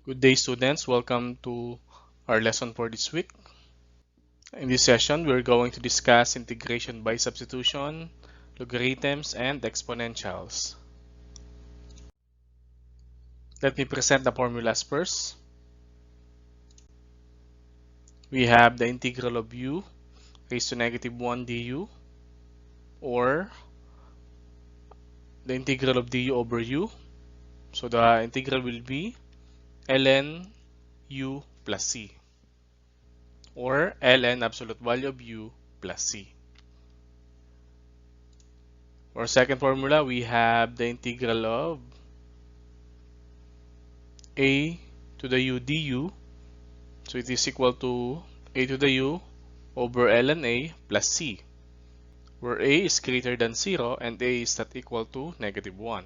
Good day, students. Welcome to our lesson for this week. In this session, we're going to discuss integration by substitution, logarithms, and exponentials. Let me present the formulas first. We have the integral of u raised to negative 1 du, or the integral of du over u. So the integral will be ln u plus c, or ln absolute value of u plus c. For our second formula, we have the integral of a to the u du. So it is equal to a to the u over ln a plus c, where a is greater than 0 and a is not equal to negative 1.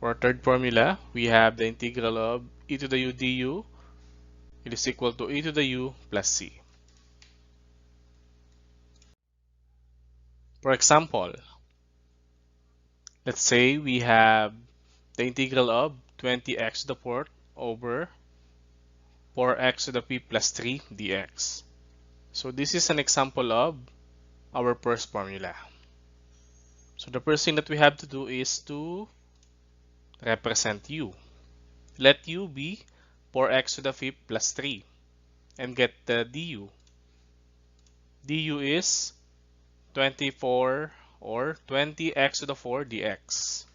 For our third formula, we have the integral of e to the u du. It is equal to e to the u plus c. For example, let's say we have the integral of 20x to the fourth over 4x to the p plus 3 dx. So this is an example of our first formula. So the first thing that we have to do is to represent u. Let u be 4x to the fifth plus 3 and get the du. Du is 24 or 20x to the 4 dx.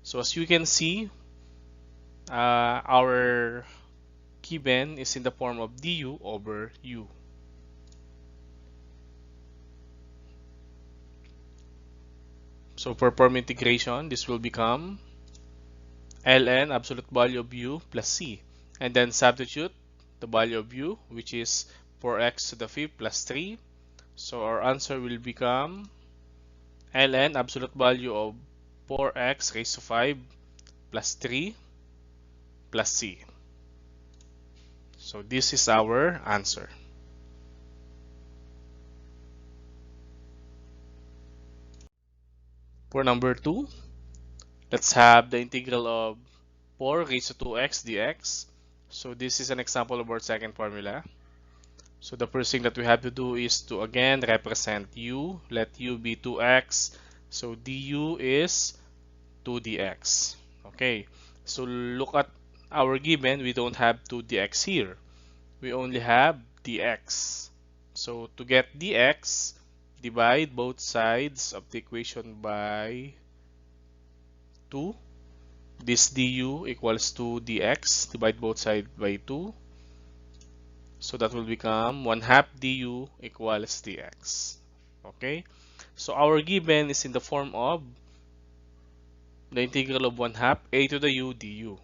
So as you can see, our given is in the form of du over u. So for form integration, this will become ln absolute value of u plus c, and then substitute the value of u, which is 4x to the fifth plus 3. So our answer will become ln absolute value of 4x raised to 5 plus 3 plus c. So this is our answer. For number 2, let's have the integral of 4 raised to 2x dx. So this is an example of our second formula. So the first thing that we have to do is to again represent u. Let u be 2x. So du is 2 dx. Okay, so look at our given. We don't have 2 dx here. We only have dx. So to get dx, divide both sides of the equation by 2. This du equals 2 dx. Divide both sides by 2. So that will become 1/2 du equals dx. Okay, so our given is in the form of the integral of 1/2 a to the u du.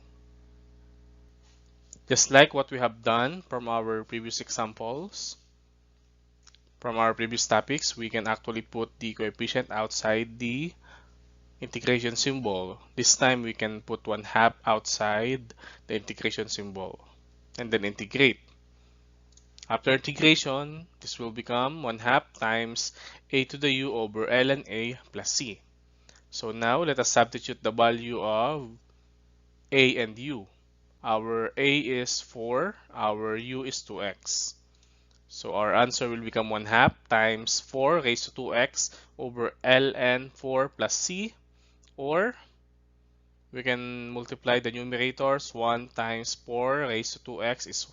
Just like what we have done from our previous examples, from our previous topics, we can actually put the coefficient outside the integration symbol. This time we can put 1/2 outside the integration symbol and then integrate. After integration, this will become 1/2 times a to the u over ln a plus c. So now let us substitute the value of a and u. Our a is 4, our u is 2x. So our answer will become 1/2 times 4 raised to 2x over ln 4 plus c, or we can multiply the numerators. 1 times 4 raised to 2x is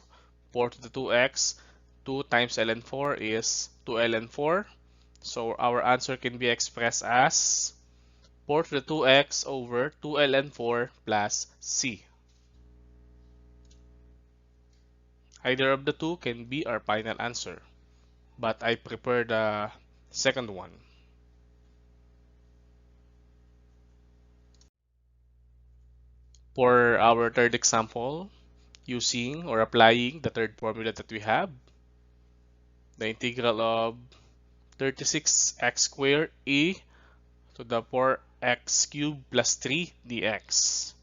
4 to the 2x. 2 times ln 4 is 2 ln 4. So our answer can be expressed as 4 to the 2x over 2 ln 4 plus c. Either of the two can be our final answer, but I prefer the second one. For our third example, using or applying the third formula that we have, the integral of 36x squared e to the 4x cubed plus 3 dx.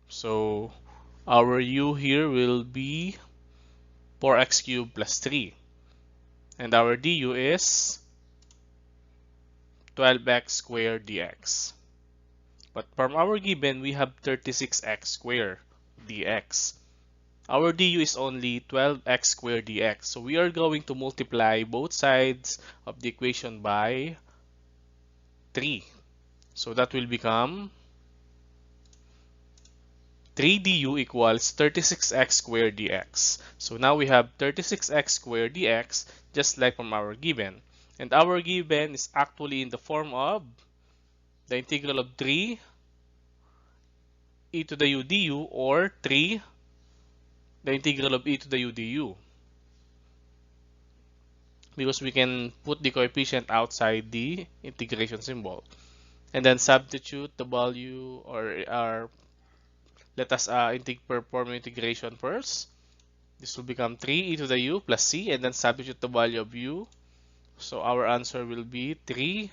So our u here will be 4x cubed plus 3, and our du is 12x squared dx. But from our given, we have 36x squared dx. Our du is only 12x squared dx. So we are going to multiply both sides of the equation by 3. So that will become 3 du equals 36x squared dx. So now we have 36x squared dx just like from our given. And our given is actually in the form of the integral of 3 e to the u du, or 3 the integral of e to the u du. Because we can put the coefficient outside the integration symbol. And then substitute the value, or let us perform integration first. This will become 3 e to the u plus c, and then substitute the value of u. So our answer will be 3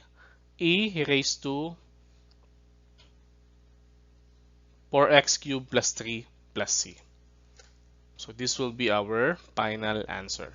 e raised to 4x cubed plus 3 plus c. So this will be our final answer.